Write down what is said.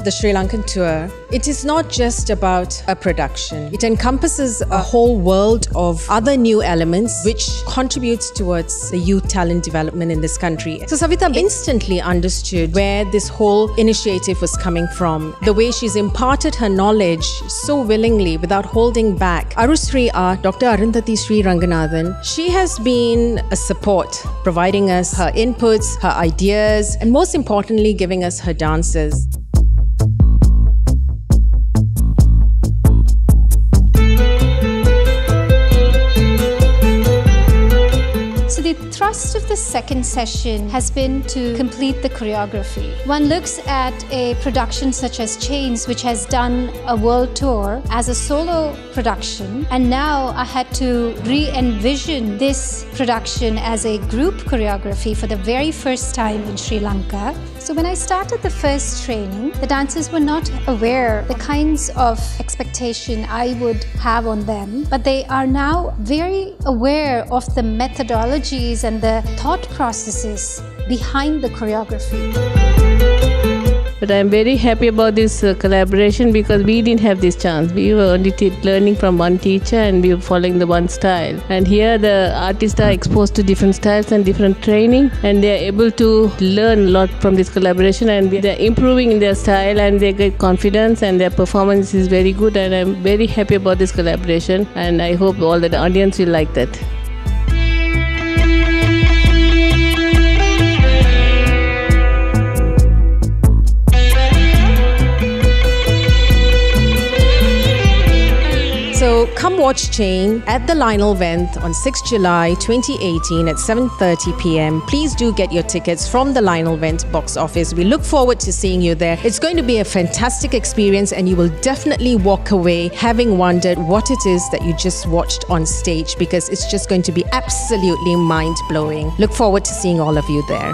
the Sri Lankan tour, it is not just about a production. It encompasses a whole world of other new elements which contributes towards the youth talent development in this country. So Savitha instantly understood where this whole initiative was coming from. The way she's imparted her knowledge so willingly without holding back. Aru Sri Art, Dr. Arundhati Sri Ranganathan, she has been a support, providing us her inputs, her ideas, and most importantly, giving us her dances. So the thrust of the second session has been to complete the choreography. One looks at a production such as Chains, which has done a world tour as a solo production, and now I had to re-envision this production as a group choreography for the very first time in Sri Lanka. So when I started the first training, the dancers were not aware the kinds of expectation I would have on them, but they are now very aware of the methodologies and the thought processes behind the choreography. But I'm very happy about this collaboration because we didn't have this chance. We were only learning from one teacher and we were following the one style. And here the artists are exposed to different styles and different training, and they're able to learn a lot from this collaboration, and they're improving in their style and they get confidence and their performance is very good, and I'm very happy about this collaboration, and I hope all the audience will like that. So come watch Chain at the Lionel Wendt on 6 July 2018 at 7:30 p.m. Please do get your tickets from the Lionel Wendt box office. We look forward to seeing you there. It's going to be a fantastic experience and you will definitely walk away having wondered what it is that you just watched on stage, because it's just going to be absolutely mind-blowing. Look forward to seeing all of you there.